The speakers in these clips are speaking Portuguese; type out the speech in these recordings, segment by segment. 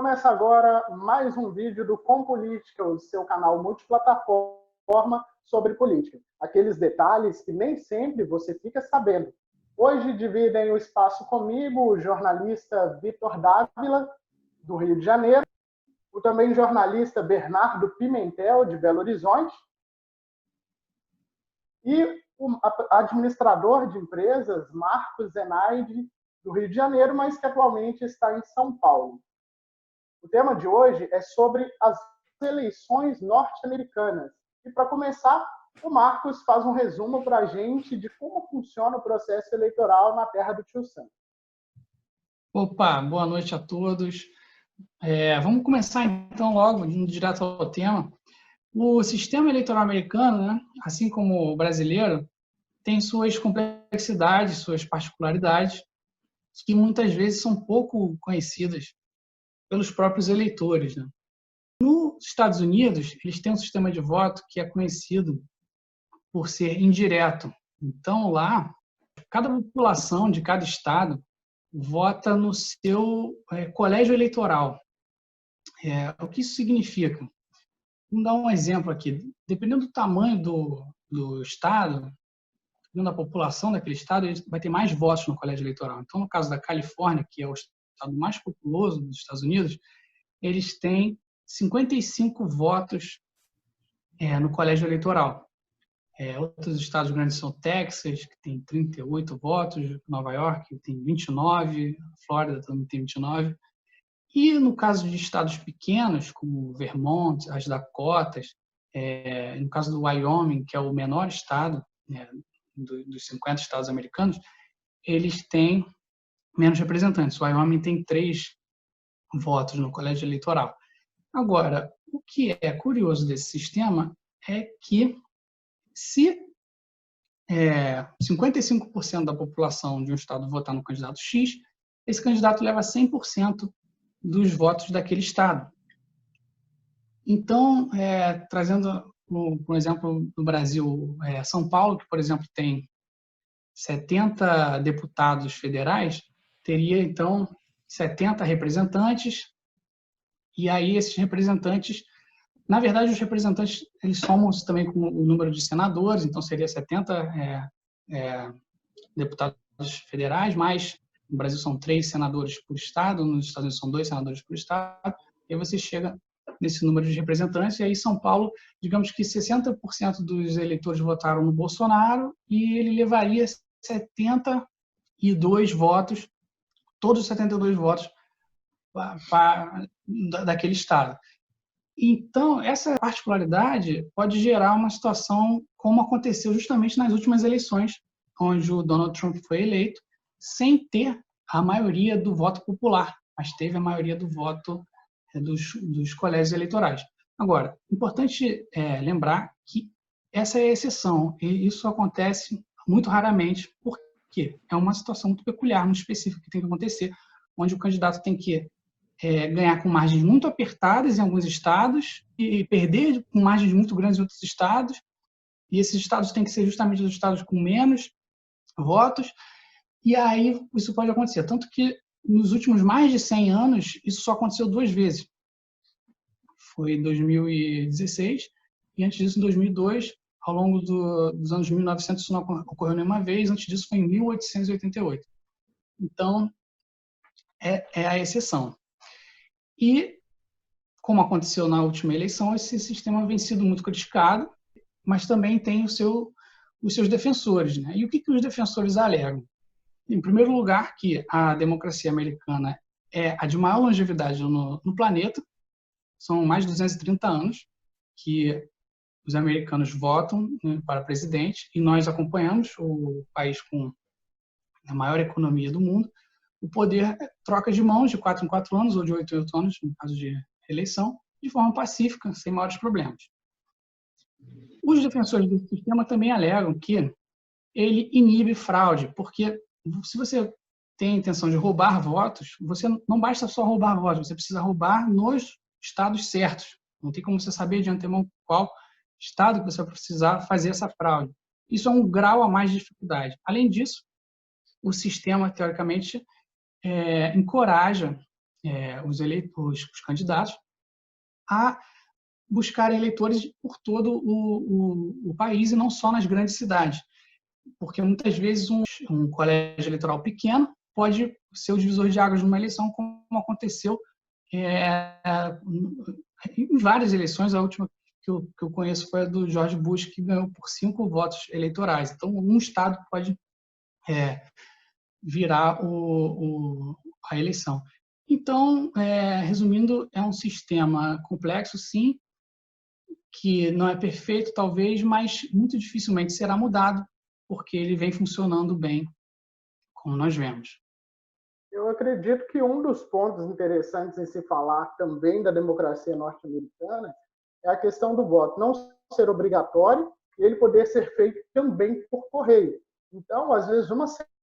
Começa agora mais um vídeo do Com Política, o seu canal multiplataforma sobre política. Aqueles detalhes que nem sempre você fica sabendo. Hoje dividem o espaço comigo o jornalista Vitor Dávila, do Rio de Janeiro, o também jornalista Bernardo Pimentel, de Belo Horizonte, e o administrador de empresas Marcos Zenaide, do Rio de Janeiro, mas que atualmente está em São Paulo. O tema de hoje é sobre as eleições norte-americanas. E, para começar, o Marcos faz um resumo para a gente de como funciona o processo eleitoral na terra do Tio Sam. Opa, boa noite a todos. Vamos começar, então, logo, indo direto ao tema. O sistema eleitoral americano, né, assim como o brasileiro, tem suas complexidades, suas particularidades, que muitas vezes são pouco conhecidas pelos próprios eleitores, né? Nos Estados Unidos, eles têm um sistema de voto que é conhecido por ser indireto. Então, lá, cada população de cada estado vota no seu colégio eleitoral. O que isso significa? Vamos dar um exemplo aqui. Dependendo do tamanho do estado, dependendo da população daquele estado, ele vai ter mais votos no colégio eleitoral. Então, no caso da Califórnia, que é o estado mais populoso dos Estados Unidos, eles têm 55 votos no colégio eleitoral. Outros estados grandes são Texas, que tem 38 votos, Nova York, que tem 29, Flórida também tem 29. E no caso de estados pequenos, como Vermont, as Dakotas, no caso do Wyoming, que é o menor estado, né, dos 50 estados americanos, eles têm menos representantes. O Wyoming tem 3 votos no colégio eleitoral. Agora, o que é curioso desse sistema é que se 55% da população de um estado votar no candidato X, esse candidato leva 100% dos votos daquele estado. Então, trazendo por exemplo do Brasil, São Paulo, que, por exemplo, tem 70 deputados federais, teria, então, 70 representantes, e aí esses representantes, na verdade, os representantes, eles somam também com o número de senadores, então seria 70 deputados federais, mais no Brasil são 3 senadores por estado, nos Estados Unidos são 2 senadores por estado, e aí você chega nesse número de representantes, e aí São Paulo, digamos que 60% dos eleitores votaram no Bolsonaro, e ele levaria 72 votos, todos os 72 votos daquele estado. Então, essa particularidade pode gerar uma situação como aconteceu justamente nas últimas eleições, onde o Donald Trump foi eleito, sem ter a maioria do voto popular, mas teve a maioria do voto dos colégios eleitorais. Agora, importante lembrar que essa é a exceção, e isso acontece muito raramente, porque é uma situação muito peculiar, muito específica que tem que acontecer, onde o candidato tem que ganhar com margens muito apertadas em alguns estados e perder com margens muito grandes em outros estados, e esses estados têm que ser justamente os estados com menos votos, e aí isso pode acontecer. Tanto que nos últimos mais de 100 anos, isso só aconteceu 2 vezes. Foi em 2016 e antes disso em 2002. Ao longo dos anos 1900 isso não ocorreu nenhuma vez, antes disso foi em 1888. Então, é a exceção. E, como aconteceu na última eleição, esse sistema vem sido muito criticado, mas também tem os seus defensores, né? E o que os defensores alegam? Em primeiro lugar, que a democracia americana é a de maior longevidade no planeta, são mais de 230 anos que os americanos votam, né, para presidente, e nós acompanhamos o país com a maior economia do mundo. O poder troca de mãos de 4 em 4 anos, ou de 8 em 8 anos, no caso de eleição, de forma pacífica, sem maiores problemas. Os defensores do sistema também alegam que ele inibe fraude, porque se você tem a intenção de roubar votos, você não basta só roubar votos, você precisa roubar nos estados certos. Não tem como você saber de antemão qual estado que você vai precisar fazer essa fraude. Isso é um grau a mais de dificuldade. Além disso, o sistema, teoricamente, encoraja os candidatos a buscar eleitores por todo o país e não só nas grandes cidades. Porque muitas vezes um colégio eleitoral pequeno pode ser o divisor de águas numa eleição, como aconteceu em várias eleições. A última que eu conheço foi a do George Bush, que ganhou por 5 votos eleitorais. Então, um estado pode virar a eleição. Então, resumindo, é um sistema complexo, sim, que não é perfeito, talvez, mas muito dificilmente será mudado, porque ele vem funcionando bem, como nós vemos. Eu acredito que um dos pontos interessantes em se falar também da democracia norte-americana é a questão do voto não ser obrigatório e ele poder ser feito também por correio. Então, às vezes, uma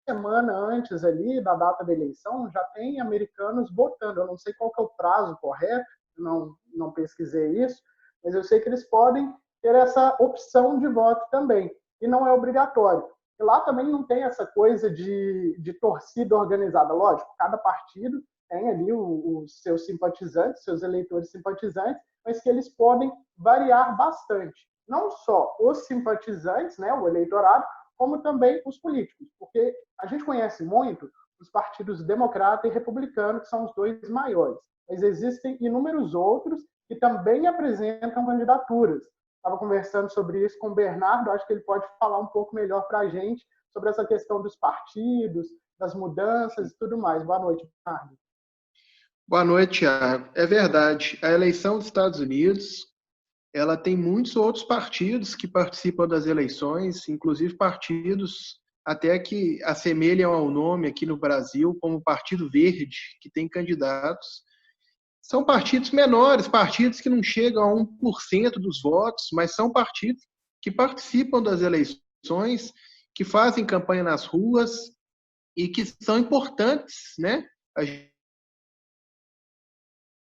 semana antes ali da data da eleição, já tem americanos votando. Eu não sei qual que é o prazo correto, não pesquisei isso, mas eu sei que eles podem ter essa opção de voto também, e não é obrigatório. E lá também não tem essa coisa de torcida organizada. Lógico, cada partido tem ali os seus simpatizantes, seus eleitores simpatizantes, mas que eles podem variar bastante. Não só os simpatizantes, né, o eleitorado, como também os políticos, porque a gente conhece muito os partidos democrata e republicano, que são os dois maiores, mas existem inúmeros outros que também apresentam candidaturas. Estava conversando sobre isso com o Bernardo, acho que ele pode falar um pouco melhor para a gente sobre essa questão dos partidos, das mudanças e tudo mais. Boa noite, Bernardo. Boa noite, Thiago. É verdade, a eleição dos Estados Unidos, ela tem muitos outros partidos que participam das eleições, inclusive partidos até que assemelham ao nome aqui no Brasil, como o Partido Verde, que tem candidatos. São partidos menores, partidos que não chegam a 1% dos votos, mas são partidos que participam das eleições, que fazem campanha nas ruas e que são importantes, né? A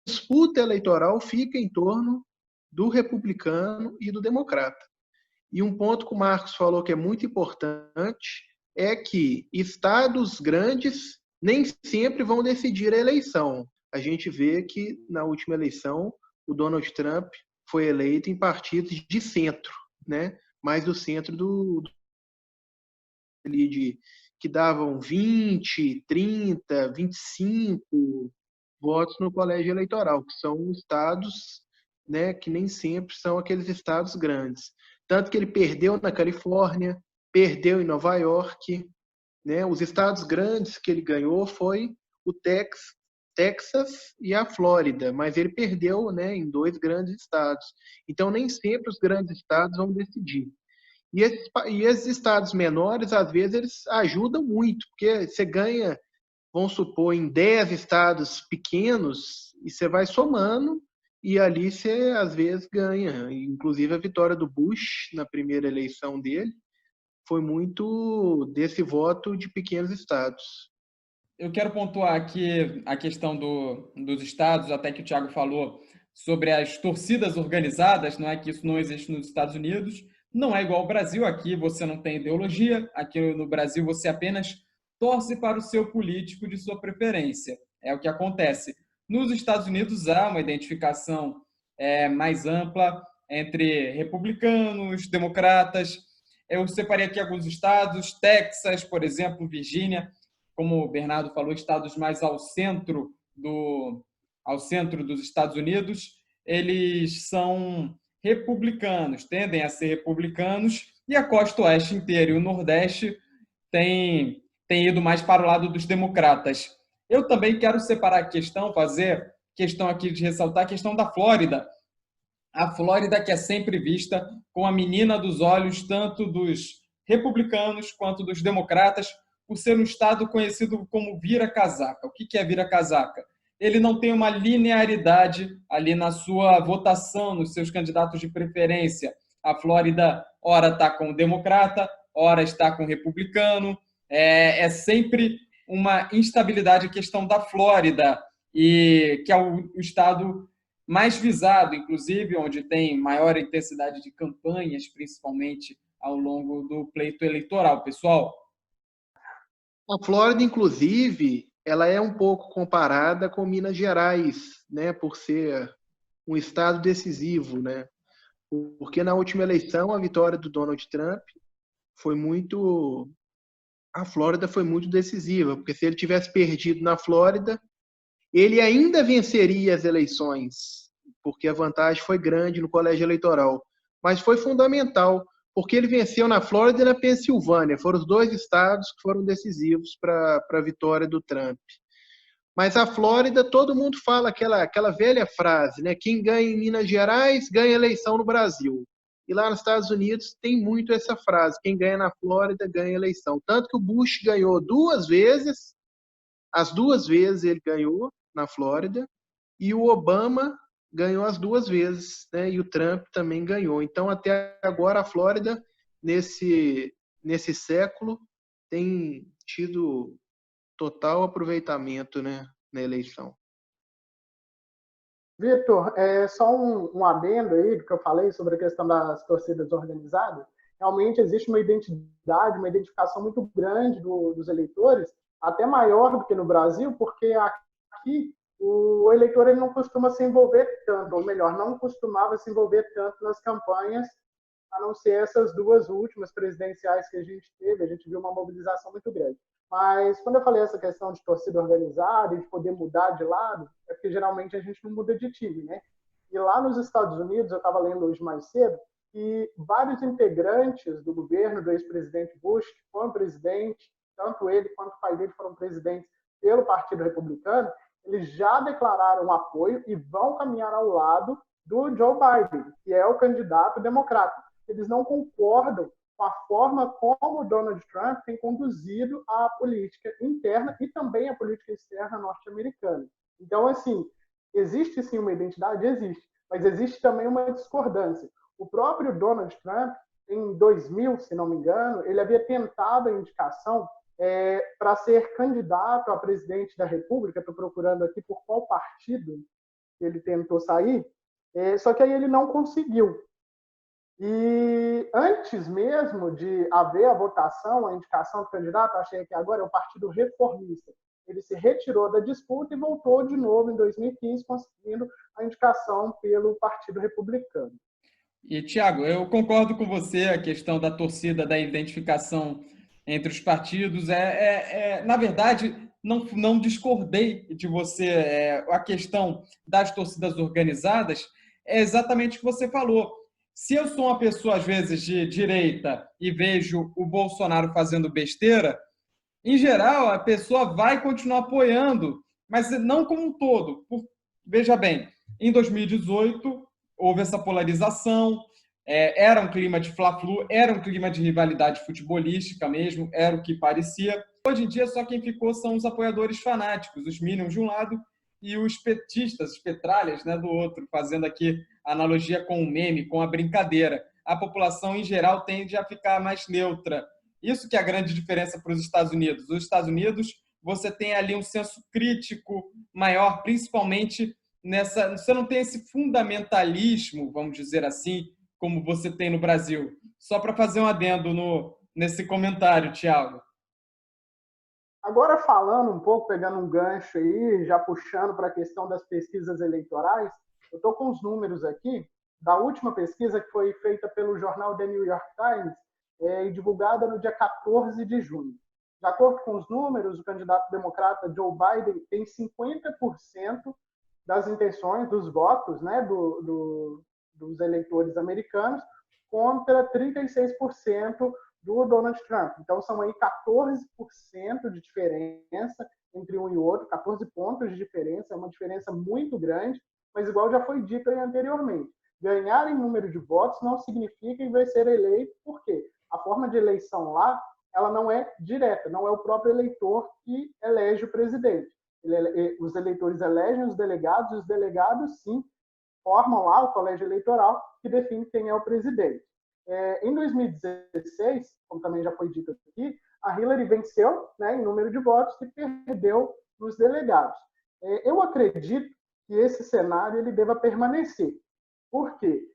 disputa eleitoral fica em torno do republicano e do democrata. E um ponto que o Marcos falou que é muito importante é que estados grandes nem sempre vão decidir a eleição. A gente vê que na última eleição o Donald Trump foi eleito em partidos de centro, né? Mais do centro que davam 20, 30, 25 votos no colégio eleitoral, que são estados, né, que nem sempre são aqueles estados grandes. Tanto que ele perdeu na Califórnia, perdeu em Nova York, né? Os estados grandes que ele ganhou foi o Texas e a Flórida, mas ele perdeu, né, em 2 grandes estados. Então, nem sempre os grandes estados vão decidir. E esses estados menores, às vezes, eles ajudam muito, porque você ganha, vamos supor, em 10 estados pequenos, e você vai somando, e ali você, às vezes, ganha. Inclusive, a vitória do Bush na primeira eleição dele foi muito desse voto de pequenos estados. Eu quero pontuar aqui a questão dos estados, até que o Thiago falou sobre as torcidas organizadas, não é que isso não existe nos Estados Unidos, não é igual ao Brasil, aqui você não tem ideologia, aqui no Brasil você apenas torce para o seu político de sua preferência, é o que acontece. Nos Estados Unidos há uma identificação mais ampla entre republicanos, democratas. Eu separei aqui alguns estados, Texas, por exemplo, Virgínia, como o Bernardo falou, estados mais ao centro dos Estados Unidos, eles são republicanos, tendem a ser republicanos, e a costa oeste inteira e o nordeste tem ido mais para o lado dos democratas. Eu também quero separar a questão, fazer questão aqui de ressaltar a questão da Flórida. A Flórida que é sempre vista como a menina dos olhos, tanto dos republicanos quanto dos democratas, por ser um estado conhecido como vira-casaca. O que é vira-casaca? Ele não tem uma linearidade ali na sua votação, nos seus candidatos de preferência. A Flórida, ora está com o democrata, ora está com o republicano. É sempre uma instabilidade a questão da Flórida, e que é o estado mais visado, inclusive, onde tem maior intensidade de campanhas, principalmente ao longo do pleito eleitoral. Pessoal? A Flórida, inclusive, ela é um pouco comparada com Minas Gerais, né, por ser um estado decisivo, né? Porque na última eleição a vitória do Donald Trump foi muito, a Flórida foi muito decisiva, porque se ele tivesse perdido na Flórida, ele ainda venceria as eleições, porque a vantagem foi grande no colégio eleitoral. Mas foi fundamental, porque ele venceu na Flórida e na Pensilvânia. Foram os dois estados que foram decisivos para a vitória do Trump. Mas a Flórida, todo mundo fala aquela velha frase, né? Quem ganha em Minas Gerais, ganha eleição no Brasil. E lá nos Estados Unidos tem muito essa frase, quem ganha na Flórida, ganha eleição. Tanto que o Bush ganhou 2 vezes, as 2 vezes ele ganhou na Flórida, e o Obama ganhou as 2 vezes, né? E o Trump também ganhou. Então, até agora, a Flórida, nesse século, tem tido total aproveitamento, né, na eleição. Vitor, só um adendo aí do que eu falei sobre a questão das torcidas organizadas. Realmente existe uma identidade, uma identificação muito grande dos eleitores, até maior do que no Brasil, porque aqui o eleitor ele não costuma se envolver tanto, ou melhor, não costumava se envolver tanto nas campanhas, a não ser essas 2 últimas presidenciais que a gente teve, a gente viu uma mobilização muito grande. Mas quando eu falei essa questão de torcida organizada e de poder mudar de lado, é porque geralmente a gente não muda de time, né? E lá nos Estados Unidos, eu estava lendo hoje mais cedo, que vários integrantes do governo do ex-presidente Bush, que foram presidente, tanto ele quanto o pai dele foram presidentes pelo Partido Republicano, eles já declararam apoio e vão caminhar ao lado do Joe Biden, que é o candidato democrata. Eles não concordam com a forma como o Donald Trump tem conduzido a política interna e também a política externa norte-americana. Então, assim, existe sim uma identidade? Existe, mas existe também uma discordância. O próprio Donald Trump, em 2000, se não me engano, ele havia tentado a indicação para ser candidato a presidente da República, estou procurando aqui por qual partido ele tentou sair, só que aí ele não conseguiu. E antes mesmo de haver a votação, a indicação do candidato, achei que agora é o Partido Reformista. Ele se retirou da disputa e voltou de novo em 2015, conseguindo a indicação pelo Partido Republicano. E, Tiago, eu concordo com você, a questão da torcida, da identificação entre os partidos. Na verdade, não discordei de você. A questão das torcidas organizadas é exatamente o que você falou. Se eu sou uma pessoa, às vezes, de direita e vejo o Bolsonaro fazendo besteira, em geral, a pessoa vai continuar apoiando, mas não como um todo. Veja bem, em 2018, houve essa polarização, era um clima de fla-flu, era um clima de rivalidade futebolística mesmo, era o que parecia. Hoje em dia, só quem ficou são os apoiadores fanáticos, os Minions de um lado e os petistas, os petralhas, né, do outro, fazendo aqui analogia com o meme, com a brincadeira. A população, em geral, tende a ficar mais neutra. Isso que é a grande diferença para os Estados Unidos. Os Estados Unidos, você tem ali um senso crítico maior, principalmente nessa... Você não tem esse fundamentalismo, vamos dizer assim, como você tem no Brasil. Só para fazer um adendo nesse comentário, Tiago. Agora, falando um pouco, pegando um gancho aí, já puxando para a questão das pesquisas eleitorais, eu estou com os números aqui da última pesquisa que foi feita pelo jornal The New York Times e divulgada no dia 14 de junho. De acordo com os números, o candidato democrata Joe Biden tem 50% das intenções, dos votos, né, dos eleitores americanos, contra 36% do Donald Trump. Então, são aí 14% de diferença entre um e outro, 14 pontos de diferença, é uma diferença muito grande, mas igual já foi dito aí anteriormente, ganhar em número de votos não significa que vai ser eleito, por quê? A forma de eleição lá, ela não é direta, não é o próprio eleitor que elege o presidente. Os eleitores elegem os delegados, e os delegados, sim, formam lá o colégio eleitoral que define quem é o presidente. Em 2016, como também já foi dito aqui, a Hillary venceu, né, em número de votos e perdeu nos delegados. Eu acredito que esse cenário ele deva permanecer. Por quê?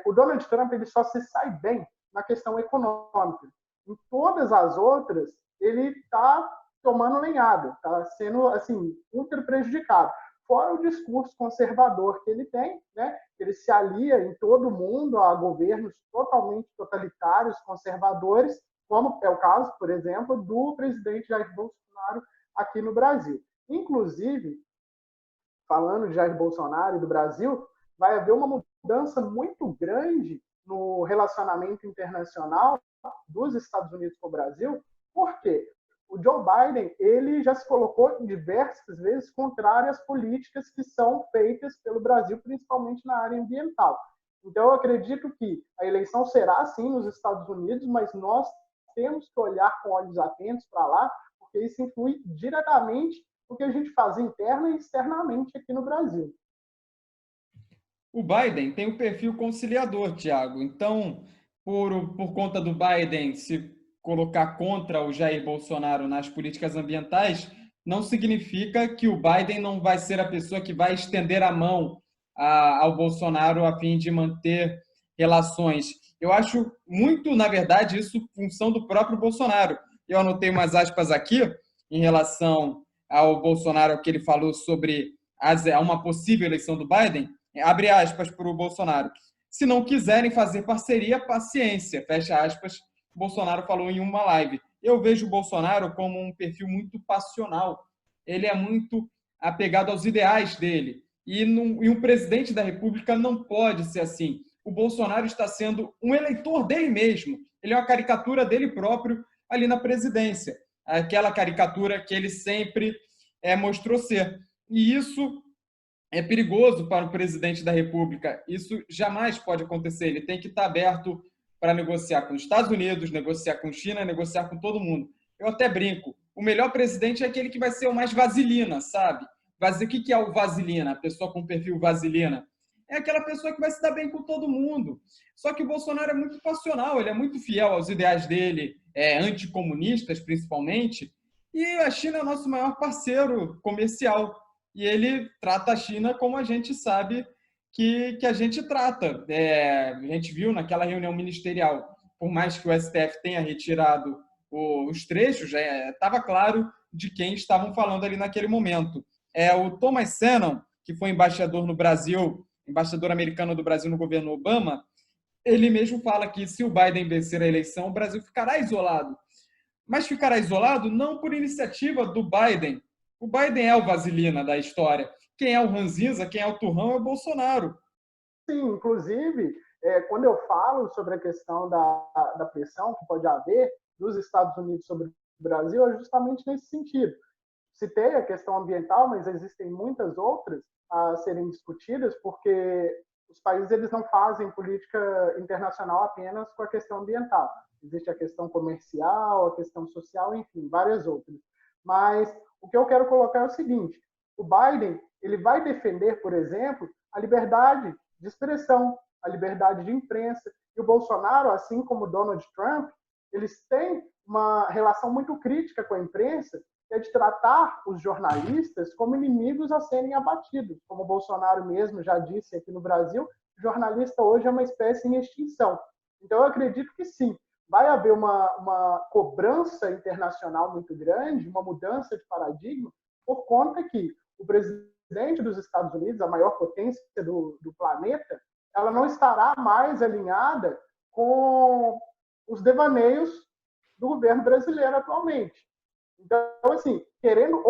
O Donald Trump ele só se sai bem na questão econômica. Em todas as outras, ele está tomando lenhada, está sendo assim ultra prejudicado. Fora o discurso conservador que ele tem, né? Ele se alia em todo mundo a governos totalmente totalitários, conservadores, como é o caso, por exemplo, do presidente Jair Bolsonaro aqui no Brasil. Inclusive, falando de Jair Bolsonaro e do Brasil, vai haver uma mudança muito grande no relacionamento internacional dos Estados Unidos com o Brasil. Por quê? O Joe Biden, ele já se colocou diversas vezes contrário às políticas que são feitas pelo Brasil, principalmente na área ambiental. Então, eu acredito que a eleição será, sim, nos Estados Unidos, mas nós temos que olhar com olhos atentos para lá, porque isso influi diretamente no que a gente faz interna e externamente aqui no Brasil. O Biden tem um perfil conciliador, Tiago. Então, por conta do Biden se colocar contra o Jair Bolsonaro nas políticas ambientais, não significa que o Biden não vai ser a pessoa que vai estender a mão ao Bolsonaro a fim de manter relações. Eu acho muito, na verdade, isso função do próprio Bolsonaro. Eu anotei umas aspas aqui em relação ao Bolsonaro, que ele falou sobre uma possível eleição do Biden. Abre aspas para o Bolsonaro. Se não quiserem fazer parceria, paciência. Fecha aspas. Bolsonaro falou em uma live. Eu vejo o Bolsonaro como um perfil muito passional. Ele é muito apegado aos ideais dele. E um presidente da República não pode ser assim. O Bolsonaro está sendo um eleitor dele mesmo. Ele é uma caricatura dele próprio ali na presidência. Aquela caricatura que ele sempre mostrou ser. E isso é perigoso para o presidente da República. Isso jamais pode acontecer. Ele tem que estar aberto para negociar com os Estados Unidos, negociar com a China, negociar com todo mundo. Eu até brinco. O melhor presidente é aquele que vai ser o mais vaselina, sabe? O que é o vaselina? A pessoa com perfil vaselina? É aquela pessoa que vai se dar bem com todo mundo. Só que o Bolsonaro é muito passional, ele é muito fiel aos ideais dele, anticomunistas principalmente, e a China é o nosso maior parceiro comercial. E ele trata a China como a gente sabe que a gente trata. A gente viu naquela reunião ministerial, por mais que o STF tenha retirado os trechos, já estava claro de quem estavam falando ali naquele momento. O Thomas Shannon, que foi embaixador no Brasil, embaixador americano do Brasil no governo Obama, ele mesmo fala que se o Biden vencer a eleição, o Brasil ficará isolado. Mas ficará isolado não por iniciativa do Biden. O Biden é o vaselina da história. Quem é o ranzinza, quem é o turrão é o Bolsonaro. Sim, inclusive, quando eu falo sobre a questão da pressão que pode haver dos Estados Unidos sobre o Brasil, é justamente nesse sentido. Citei a questão ambiental, mas existem muitas outras a serem discutidas, porque os países eles não fazem política internacional apenas com a questão ambiental. Existe a questão comercial, a questão social, enfim, várias outras. Mas o que eu quero colocar é o seguinte: o Biden ele vai defender, por exemplo, a liberdade de expressão, a liberdade de imprensa. E o Bolsonaro, assim como o Donald Trump, eles têm uma relação muito crítica com a imprensa, que é de tratar os jornalistas como inimigos a serem abatidos. Como o Bolsonaro mesmo já disse aqui no Brasil, o jornalista hoje é uma espécie em extinção. Então, eu acredito que sim, vai haver uma cobrança internacional muito grande, uma mudança de paradigma, por conta que o presidente dos Estados Unidos, a maior potência do planeta, ela não estará mais alinhada com os devaneios do governo brasileiro atualmente. Então, assim, querendo,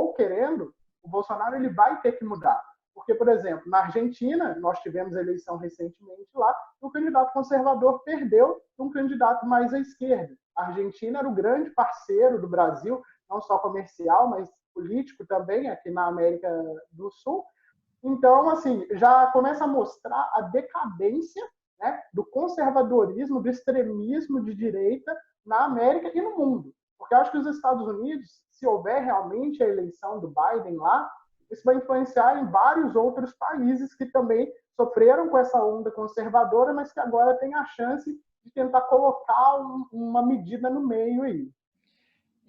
o Bolsonaro ele vai ter que mudar. Porque, por exemplo, na Argentina, nós tivemos eleição recentemente lá, e o candidato conservador perdeu um candidato mais à esquerda. A Argentina era o grande parceiro do Brasil, não só comercial, mas político também, aqui na América do Sul. Então, assim, já começa a mostrar a decadência, né, do conservadorismo, do extremismo de direita na América e no mundo. Porque eu acho que os Estados Unidos, se houver realmente a eleição do Biden lá, isso vai influenciar em vários outros países que também sofreram com essa onda conservadora, mas que agora têm a chance de tentar colocar uma medida no meio aí.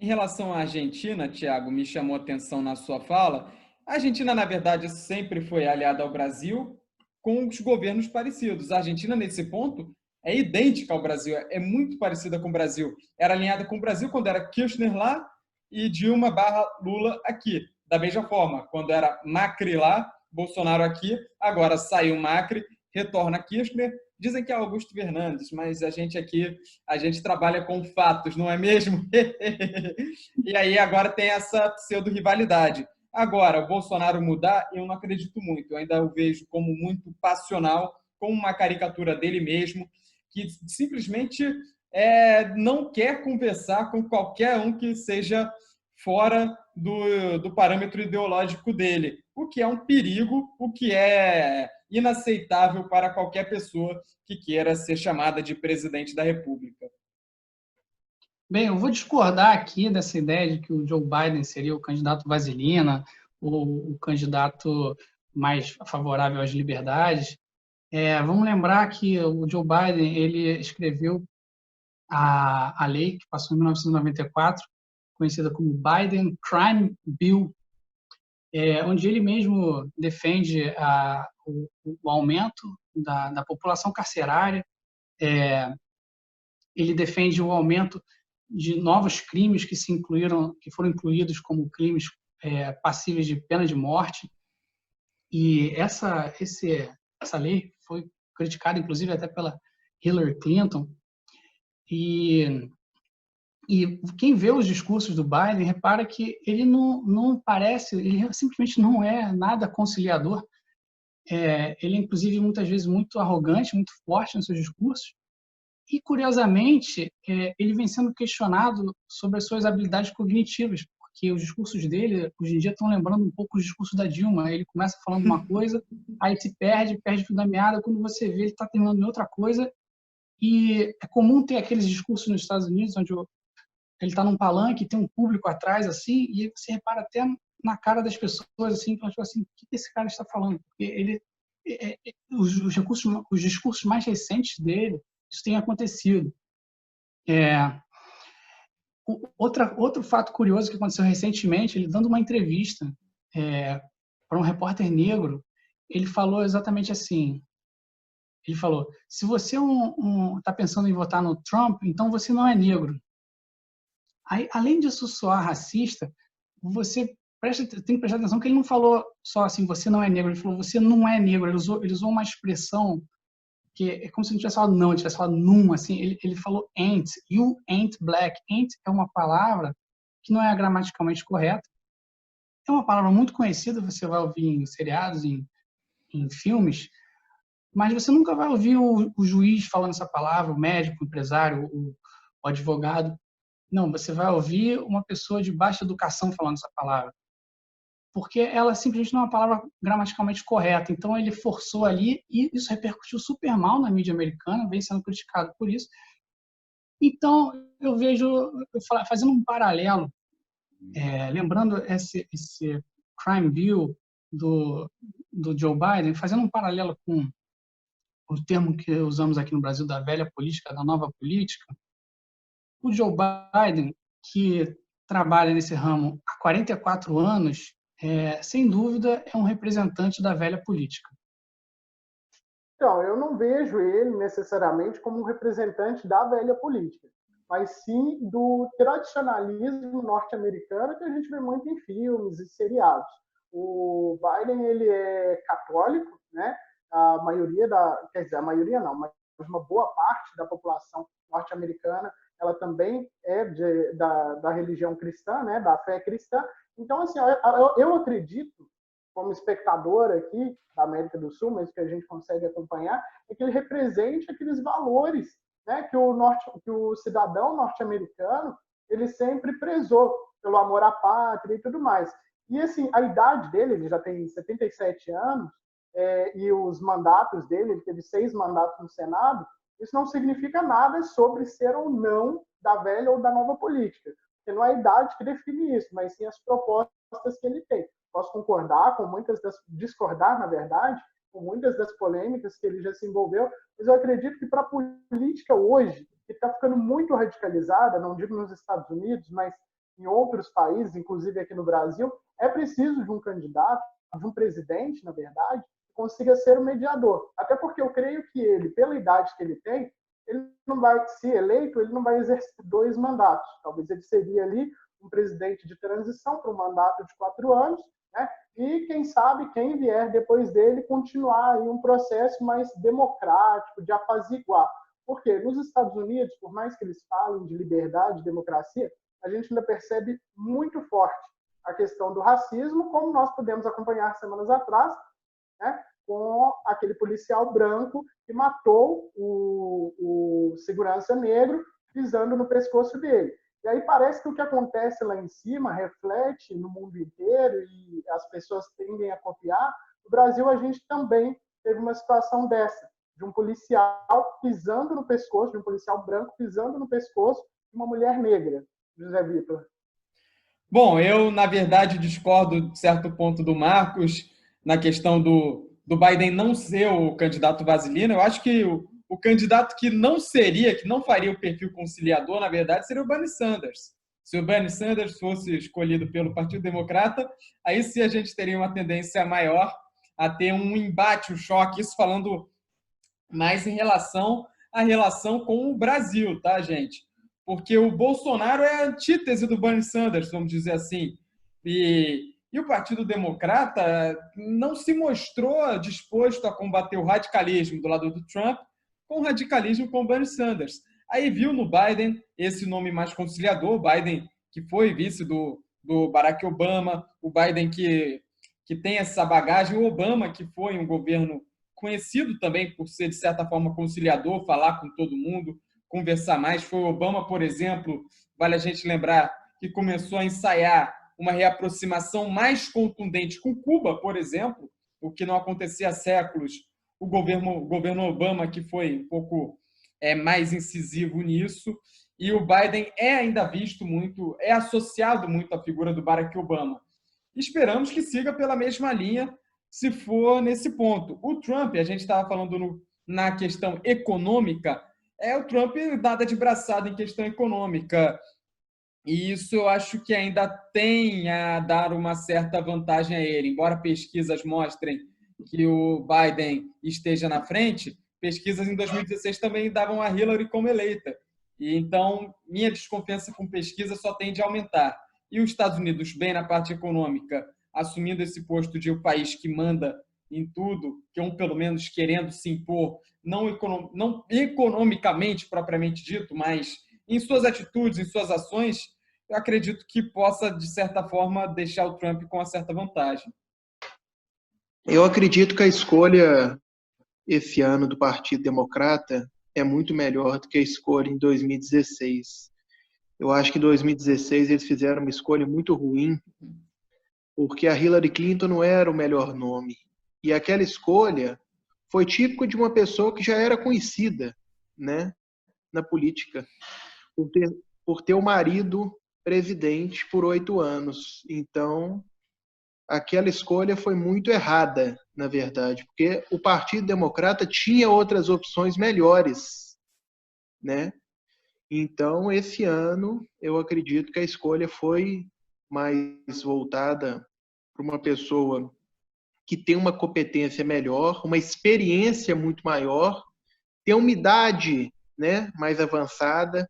Em relação à Argentina, Tiago, me chamou a atenção na sua fala. A Argentina, na verdade, sempre foi aliada ao Brasil com os governos parecidos. A Argentina, nesse ponto, é idêntica ao Brasil, é muito parecida com o Brasil. Era alinhada com o Brasil quando era Kirchner lá e Dilma / Lula aqui. Da mesma forma, quando era Macri lá, Bolsonaro aqui, agora saiu Macri, retorna Kirchner. Dizem que é Augusto Fernandes, mas a gente aqui, a gente trabalha com fatos, não é mesmo? E aí agora tem essa pseudo-rivalidade. Agora, o Bolsonaro mudar, eu não acredito muito. Eu ainda o vejo como muito passional, como uma caricatura dele mesmo, que simplesmente não quer conversar com qualquer um que seja fora do parâmetro ideológico dele, o que é um perigo, o que é inaceitável para qualquer pessoa que queira ser chamada de presidente da República. Bem, eu vou discordar aqui dessa ideia de que o Joe Biden seria o candidato vaselina, ou o candidato mais favorável às liberdades. Vamos lembrar que o Joe Biden ele escreveu a lei que passou em 1994, conhecida como Biden Crime Bill, onde ele mesmo defende o aumento da população carcerária, ele defende o aumento de novos crimes que foram incluídos como crimes passíveis de pena de morte. E essa lei foi criticada, inclusive, até pela Hillary Clinton. E quem vê os discursos do Biden repara que ele não parece, ele simplesmente não é nada conciliador. Ele é, inclusive, muitas vezes muito arrogante, muito forte nos seus discursos. E, curiosamente, ele vem sendo questionado sobre as suas habilidades cognitivas, porque os discursos dele, hoje em dia, estão lembrando um pouco os discursos da Dilma. Ele começa falando uma coisa, aí se perde tudo da meada, quando você vê, ele está terminando em outra coisa. E é comum ter aqueles discursos nos Estados Unidos, onde ele está num palanque, tem um público atrás, assim, e você repara até na cara das pessoas, assim, tipo assim, o que esse cara está falando? Porque os discursos mais recentes dele, isso tem acontecido. Outro fato curioso que aconteceu recentemente, ele dando uma entrevista para um repórter negro, ele falou exatamente assim, ele falou, se você está pensando em votar no Trump, então você não é negro. Aí, além disso soar racista, você tem que prestar atenção que ele não falou só assim, você não é negro, ele falou, você não é negro, ele usou uma expressão que é como se não tivesse falado não, ele tivesse falado num, assim, ele falou ain't, you ain't black. Ain't é uma palavra que não é gramaticalmente correta, é uma palavra muito conhecida, você vai ouvir em seriados, em filmes, mas você nunca vai ouvir o juiz falando essa palavra, o médico, o empresário, o advogado. Não, você vai ouvir uma pessoa de baixa educação falando essa palavra, porque ela simplesmente não é uma palavra gramaticalmente correta. Então, ele forçou ali e isso repercutiu super mal na mídia americana, vem sendo criticado por isso. Então, eu vejo, fazendo um paralelo, lembrando esse crime bill do Joe Biden, fazendo um paralelo com o termo que usamos aqui no Brasil da velha política, da nova política, o Joe Biden, que trabalha nesse ramo há 44 anos, sem dúvida, é um representante da velha política. Então, eu não vejo ele necessariamente como um representante da velha política, mas sim do tradicionalismo norte-americano que a gente vê muito em filmes e seriados. O Biden, ele é católico, né? A maioria quer dizer, a maioria não, mas uma boa parte da população norte-americana, ela também é da religião cristã, né? Da fé cristã. Então, assim, eu acredito, como espectador aqui da América do Sul, mas que a gente consegue acompanhar, é que ele represente aqueles valores, né, que o cidadão norte-americano ele sempre prezou, pelo amor à pátria e tudo mais. E, assim, a idade dele, ele já tem 77 anos, e os mandatos dele, ele teve 6 mandatos no Senado, isso não significa nada sobre ser ou não da velha ou da nova política. Porque não é a idade que define isso, mas sim as propostas que ele tem. Posso concordar com discordar, na verdade, com muitas das polêmicas que ele já se envolveu, mas eu acredito que para a política hoje, que está ficando muito radicalizada, não digo nos Estados Unidos, mas em outros países, inclusive aqui no Brasil, é preciso de um candidato, de um presidente, na verdade, que consiga ser o mediador. Até porque eu creio que ele, pela idade que ele tem, ele não vai, se eleito, ele não vai exercer 2 mandatos. Talvez ele seria ali um presidente de transição para um mandato de 4 anos, né? E, quem sabe, quem vier depois dele continuar aí um processo mais democrático, de apaziguar. Porque nos Estados Unidos, por mais que eles falem de liberdade, de democracia, a gente ainda percebe muito forte a questão do racismo, como nós pudemos acompanhar semanas atrás, né, com aquele policial branco que matou o segurança negro pisando no pescoço dele. E aí parece que o que acontece lá em cima reflete no mundo inteiro e as pessoas tendem a copiar. No Brasil, a gente também teve uma situação dessa, de um policial pisando no pescoço, de um policial branco pisando no pescoço de uma mulher negra. José Vitor. Bom, eu, na verdade, discordo de certo ponto do Marcos na questão do Biden não ser o candidato vaselina. Eu acho que o candidato que não seria, que não faria o perfil conciliador, na verdade, seria o Bernie Sanders. Se o Bernie Sanders fosse escolhido pelo Partido Democrata, aí sim a gente teria uma tendência maior a ter um embate, um choque, isso falando mais em relação à relação com o Brasil, tá, gente? Porque o Bolsonaro é a antítese do Bernie Sanders, vamos dizer assim. E o Partido Democrata não se mostrou disposto a combater o radicalismo do lado do Trump com o radicalismo com o Bernie Sanders. Aí viu no Biden esse nome mais conciliador, o Biden que foi vice do Barack Obama, o Biden que tem essa bagagem, o Obama que foi um governo conhecido também por ser, de certa forma, conciliador, falar com todo mundo, conversar mais. Foi o Obama, por exemplo, vale a gente lembrar, que começou a ensaiar uma reaproximação mais contundente com Cuba, por exemplo, o que não acontecia há séculos. O governo Obama, que foi um pouco mais incisivo nisso, e o Biden é ainda visto muito, é associado muito à figura do Barack Obama. Esperamos que siga pela mesma linha, se for nesse ponto. O Trump, a gente estava falando na questão econômica, o Trump nada de braçada em questão econômica. E isso eu acho que ainda tem a dar uma certa vantagem a ele. Embora pesquisas mostrem que o Biden esteja na frente, pesquisas em 2016 também davam a Hillary como eleita. E então, minha desconfiança com pesquisa só tende a aumentar. E os Estados Unidos, bem na parte econômica, assumindo esse posto de um país que manda em tudo, que pelo menos querendo se impor, não economicamente propriamente dito, mas em suas atitudes, em suas ações, eu acredito que possa, de certa forma, deixar o Trump com uma certa vantagem. Eu acredito que a escolha esse ano do Partido Democrata é muito melhor do que a escolha em 2016. Eu acho que em 2016 eles fizeram uma escolha muito ruim, porque a Hillary Clinton não era o melhor nome. E aquela escolha foi típico de uma pessoa que já era conhecida, né, na política, por ter o marido presidente por 8 anos. Então, aquela escolha foi muito errada, na verdade, porque o Partido Democrata tinha outras opções melhores, né? Então, esse ano, eu acredito que a escolha foi mais voltada para uma pessoa que tem uma competência melhor, uma experiência muito maior, tem uma idade, né, mais avançada,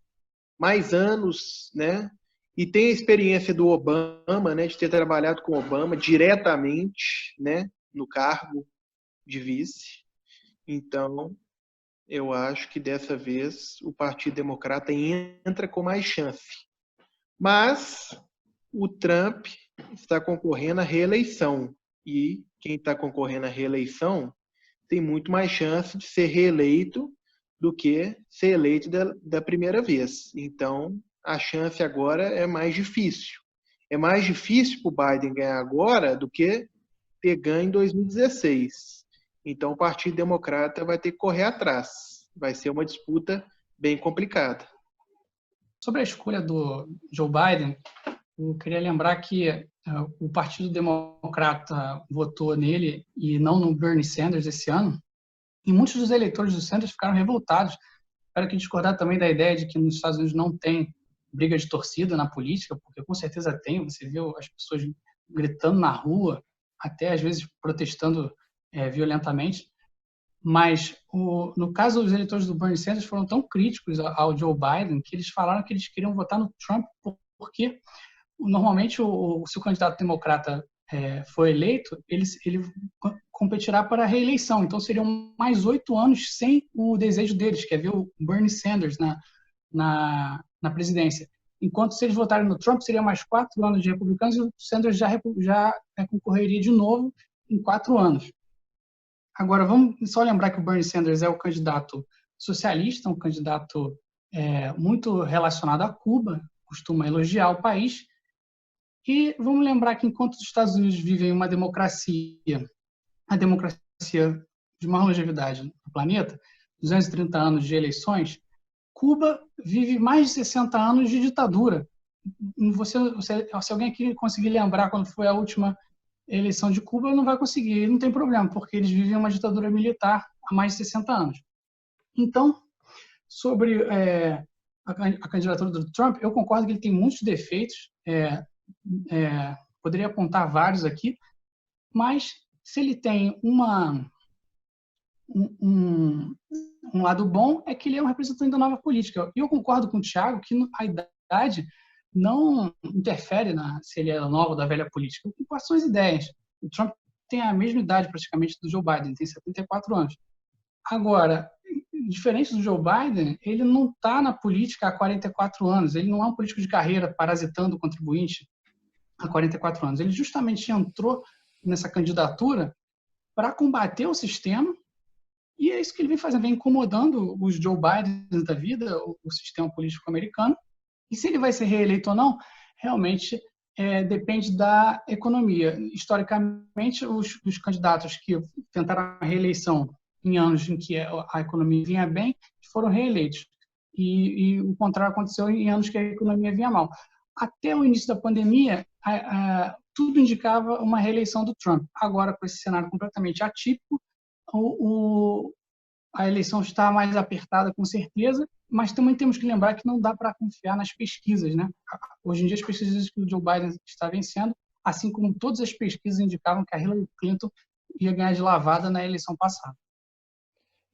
mais anos, né, e tem a experiência do Obama, né, de ter trabalhado com o Obama diretamente, né, no cargo de vice. Então, eu acho que dessa vez o Partido Democrata entra com mais chance. Mas o Trump está concorrendo à reeleição. E quem está concorrendo à reeleição tem muito mais chance de ser reeleito do que ser eleito da primeira vez. Então, a chance agora é mais difícil. É mais difícil para o Biden ganhar agora do que ter ganho em 2016. Então, o Partido Democrata vai ter que correr atrás. Vai ser uma disputa bem complicada. Sobre a escolha do Joe Biden, eu queria lembrar que o Partido Democrata votou nele e não no Bernie Sanders esse ano. E muitos dos eleitores do Sanders ficaram revoltados. Espero que discordar também da ideia de que nos Estados Unidos não tem briga de torcida na política, porque com certeza tem. Você viu as pessoas gritando na rua, até às vezes protestando violentamente. Mas, no caso, os eleitores do Bernie Sanders foram tão críticos ao Joe Biden que eles falaram que eles queriam votar no Trump porque normalmente, se o candidato democrata for eleito, ele competirá para a reeleição. Então, seriam mais 8 anos sem o desejo deles, que é ver o Bernie Sanders na presidência. Enquanto, se eles votarem no Trump, seria mais 4 anos de republicanos e o Sanders já concorreria de novo em 4 anos. Agora, vamos só lembrar que o Bernie Sanders é o candidato socialista, um candidato muito relacionado a Cuba, costuma elogiar o país. E vamos lembrar que enquanto os Estados Unidos vivem uma democracia, a democracia de maior longevidade no planeta, 230 anos de eleições, Cuba vive mais de 60 anos de ditadura. Se alguém aqui conseguir lembrar quando foi a última eleição de Cuba, não vai conseguir, não tem problema, porque eles vivem uma ditadura militar há mais de 60 anos. Então, sobre a candidatura do Trump, eu concordo que ele tem muitos defeitos, poderia apontar vários aqui, mas se ele tem um lado bom, é que ele é um representante da nova política. E eu concordo com o Thiago que a idade não interfere se ele é da nova ou da velha política. Quais são as ideias? O Trump tem a mesma idade praticamente do Joe Biden, tem 74 anos. Agora, diferente do Joe Biden, ele não está na política há 44 anos, ele não é um político de carreira parasitando o contribuinte há 44 anos. Ele justamente entrou nessa candidatura para combater o sistema, e é isso que ele vem fazendo, vem incomodando os Joe Biden da vida, o sistema político americano. E se ele vai ser reeleito ou não, realmente depende da economia. Historicamente, os candidatos que tentaram a reeleição em anos em que a economia vinha bem foram reeleitos. E o contrário aconteceu em anos que a economia vinha mal. Até o início da pandemia, tudo indicava uma reeleição do Trump. Agora, com esse cenário completamente atípico, a eleição está mais apertada, com certeza, mas também temos que lembrar que não dá para confiar nas pesquisas, né? Hoje em dia, as pesquisas que o Joe Biden está vencendo, assim como todas as pesquisas indicavam que a Hillary Clinton ia ganhar de lavada na eleição passada.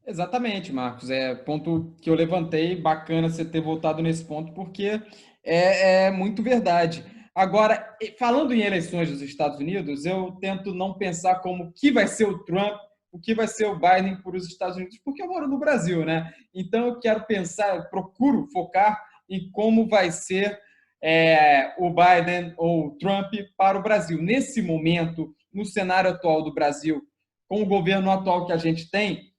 Exatamente, Marcos. É ponto que eu levantei, bacana você ter voltado nesse ponto, porque é muito verdade. Agora, falando em eleições dos Estados Unidos, eu tento não pensar como o que vai ser o Trump, o que vai ser o Biden para os Estados Unidos, porque eu moro no Brasil, né? Então eu quero pensar, eu procuro focar em como vai ser o Biden ou o Trump para o Brasil. Nesse momento, no cenário atual do Brasil, com o governo atual que a gente tem,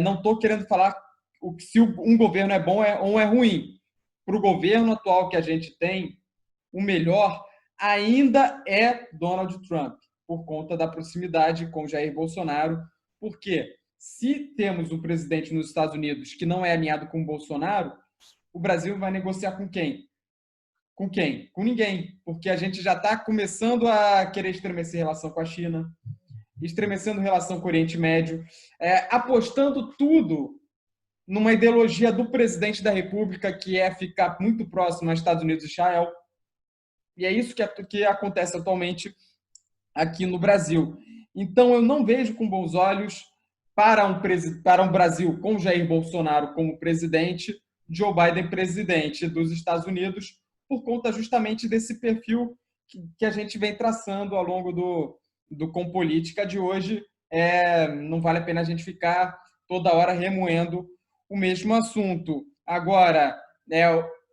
não estou querendo falar se um governo é bom ou é ruim. Para o governo atual que a gente tem, o melhor ainda é Donald Trump, por conta da proximidade com Jair Bolsonaro. Porque se temos um presidente nos Estados Unidos que não é alinhado com o Bolsonaro, o Brasil vai negociar com quem? Com quem? Com ninguém, porque a gente já está começando a querer estremecer relação com a China, estremecendo relação com o Oriente Médio, apostando tudo numa ideologia do presidente da República, que é ficar muito próximo aos Estados Unidos e Israel. E é isso que acontece atualmente aqui no Brasil. Então, eu não vejo com bons olhos para um Brasil com Jair Bolsonaro como presidente, Joe Biden presidente dos Estados Unidos, por conta justamente desse perfil que a gente vem traçando ao longo do Com Política de hoje. Não vale a pena a gente ficar toda hora remoendo o mesmo assunto. Agora,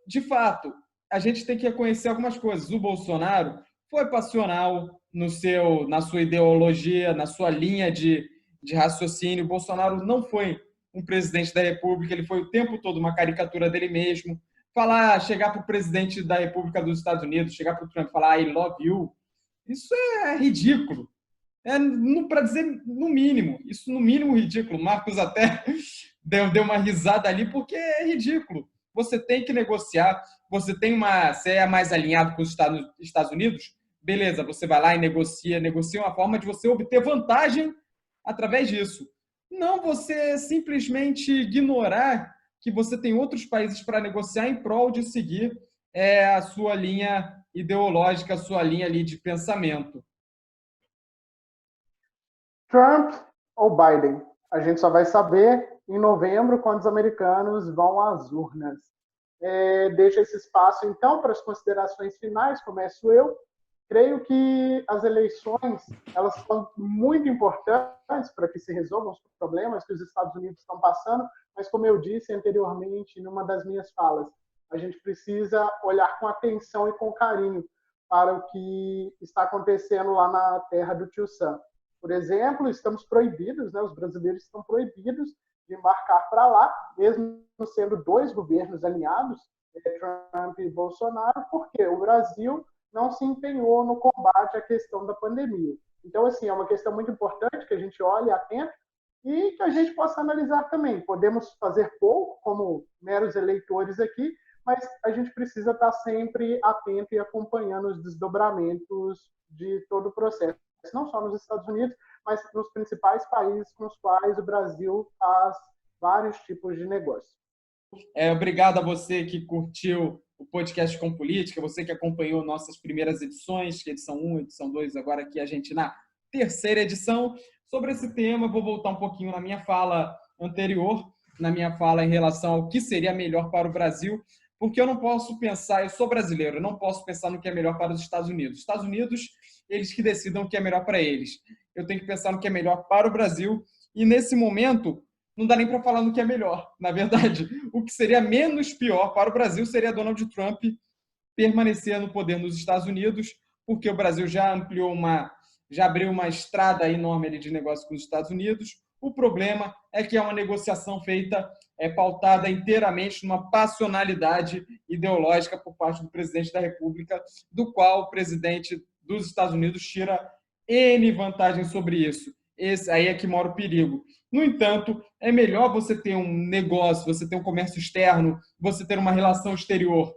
de fato, a gente tem que reconhecer algumas coisas. O Bolsonaro foi passional na sua ideologia, na sua linha de raciocínio. O Bolsonaro não foi um presidente da República, ele foi o tempo todo uma caricatura dele mesmo. Chegar para o presidente da República dos Estados Unidos, chegar para o Trump e falar I love you, isso é ridículo. Para dizer no mínimo, isso no mínimo ridículo. O Marcos até deu uma risada ali, porque é ridículo. Você tem que negociar, você é mais alinhado com os Estados Unidos, beleza, você vai lá e negocia uma forma de você obter vantagem através disso. Não você simplesmente ignorar que você tem outros países para negociar em prol de seguir a sua linha ideológica, a sua linha ali de pensamento. Trump ou Biden? A gente só vai saber em novembro, quando os americanos vão às urnas. deixo esse espaço, então, para as considerações finais. Começo eu. Creio que as eleições elas são muito importantes para que se resolvam os problemas que os Estados Unidos estão passando, mas, como eu disse anteriormente, numa das minhas falas, a gente precisa olhar com atenção e com carinho para o que está acontecendo lá na terra do Tio Sam. Por exemplo, estamos proibidos, os brasileiros estão proibidos de embarcar para lá, mesmo sendo dois governos alinhados, Trump e Bolsonaro, porque o Brasil não se empenhou no combate à questão da pandemia. Então, assim, é uma questão muito importante que a gente olhe atento e que a gente possa analisar também. Podemos fazer pouco, como meros eleitores aqui, mas a gente precisa estar sempre atento e acompanhando os desdobramentos de todo o processo, não só nos Estados Unidos, mas nos principais países com os quais o Brasil faz vários tipos de negócio. Obrigado a você que curtiu o podcast Com Política, você que acompanhou nossas primeiras edições, edição 1, edição 2, agora aqui a gente na terceira edição. Sobre esse tema, vou voltar um pouquinho na minha fala anterior, na minha fala em relação ao que seria melhor para o Brasil, porque eu não posso pensar, eu sou brasileiro, eu não posso pensar no que é melhor para os Estados Unidos. Os Estados Unidos, eles que decidam o que é melhor para eles. Eu tenho que pensar no que é melhor para o Brasil, e nesse momento não dá nem para falar no que é melhor. Na verdade, o que seria menos pior para o Brasil seria Donald Trump permanecer no poder nos Estados Unidos, porque o Brasil já abriu uma estrada enorme ali de negócio com os Estados Unidos. O problema é que é uma negociação feita, pautada inteiramente numa passionalidade ideológica por parte do presidente da República, do qual o presidente dos Estados Unidos tira N vantagens sobre isso. Esse aí é que mora o perigo. No entanto, é melhor você ter um negócio, você ter um comércio externo, você ter uma relação exterior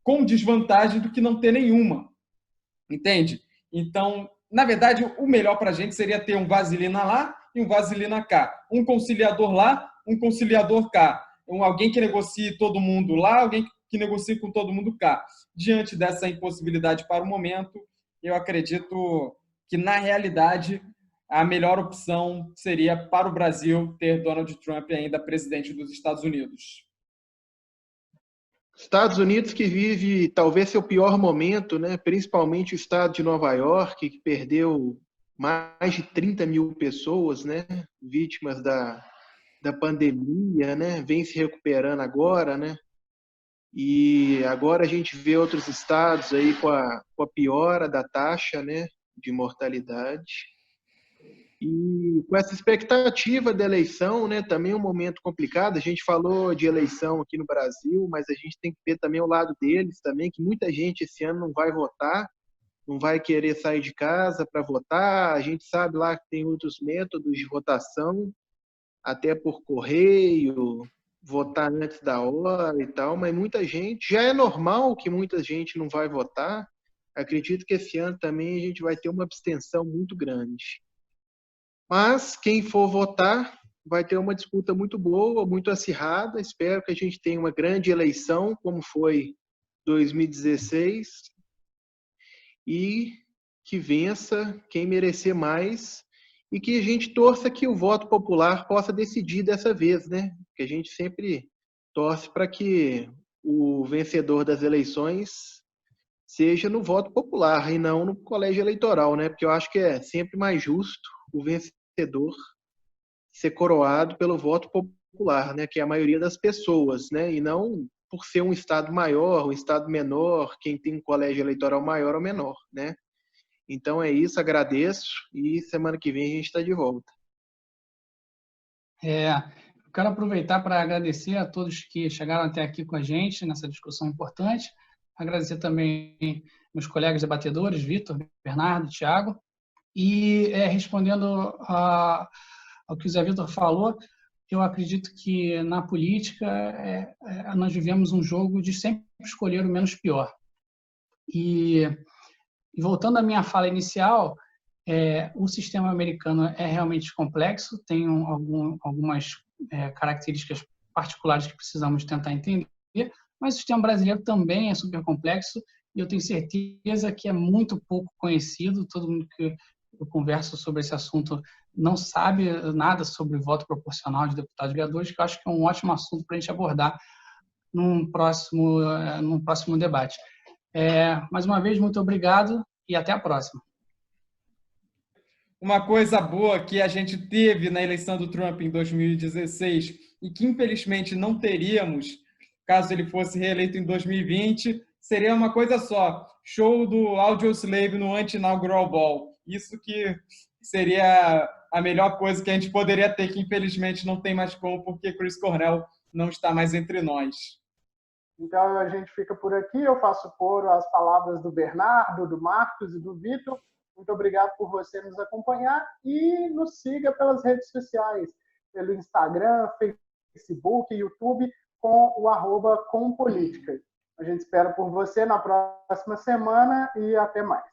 com desvantagem do que não ter nenhuma. Entende? Então, na verdade, o melhor para a gente seria ter um vaselina lá e um vaselina cá. Um conciliador lá, um conciliador cá. Alguém que negocie todo mundo lá, alguém que negocie com todo mundo cá. Diante dessa impossibilidade para o momento, eu acredito que, na realidade, a melhor opção seria para o Brasil ter Donald Trump ainda presidente dos Estados Unidos. Estados Unidos que vive talvez seu pior momento, né? Principalmente o estado de Nova York, que perdeu mais de 30 mil pessoas, né? Vítimas da pandemia, né? Vem se recuperando agora, né? E agora a gente vê outros estados aí com a piora da taxa, né? De mortalidade. E com essa expectativa da eleição, né, também é um momento complicado. A gente falou de eleição aqui no Brasil, mas a gente tem que ver também o lado deles também, que muita gente esse ano não vai votar, não vai querer sair de casa para votar. A gente sabe lá que tem outros métodos de votação, até por correio, votar antes da hora e tal, mas muita gente, já é normal que muita gente não vai votar. Acredito que esse ano também a gente vai ter uma abstenção muito grande. Mas quem for votar vai ter uma disputa muito boa, muito acirrada. Espero que a gente tenha uma grande eleição, como foi 2016, e que vença quem merecer mais e que a gente torça que o voto popular possa decidir dessa vez, né? Que a gente sempre torce para que o vencedor das eleições seja no voto popular e não no colégio eleitoral, né? Porque eu acho que é sempre mais justo o vencedor ser coroado pelo voto popular, né? Que é a maioria das pessoas, né? E não por ser um estado maior, um estado menor, quem tem um colégio eleitoral maior ou menor, né? Então é isso, agradeço e semana que vem a gente está de volta. Eu quero aproveitar para agradecer a todos que chegaram até aqui com a gente nessa discussão importante. Agradecer também meus colegas debatedores, Vitor, Bernardo, Thiago. E respondendo ao que o Zé Vitor falou, eu acredito que na política nós vivemos um jogo de sempre escolher o menos pior. E voltando à minha fala inicial, o sistema americano é realmente complexo, tem algumas características particulares que precisamos tentar entender, mas o sistema brasileiro também é super complexo e eu tenho certeza que é muito pouco conhecido. Todo mundo que eu converso sobre esse assunto não sabe nada sobre voto proporcional de deputados e vereadores, que eu acho que é um ótimo assunto para a gente abordar num próximo debate. Mais uma vez, muito obrigado e até a próxima. Uma coisa boa que a gente teve na eleição do Trump em 2016 e que, infelizmente, não teríamos caso ele fosse reeleito em 2020, seria uma coisa só, show do Audioslave no Anti-Inaugural Ball. Isso que seria a melhor coisa que a gente poderia ter, que infelizmente não tem mais como, porque Chris Cornell não está mais entre nós. Então, a gente fica por aqui. Eu faço coro às palavras do Bernardo, do Marcos e do Vitor. Muito obrigado por você nos acompanhar e nos siga pelas redes sociais, pelo Instagram, Facebook, YouTube, com o @compolítica. A gente espera por você na próxima semana e até mais.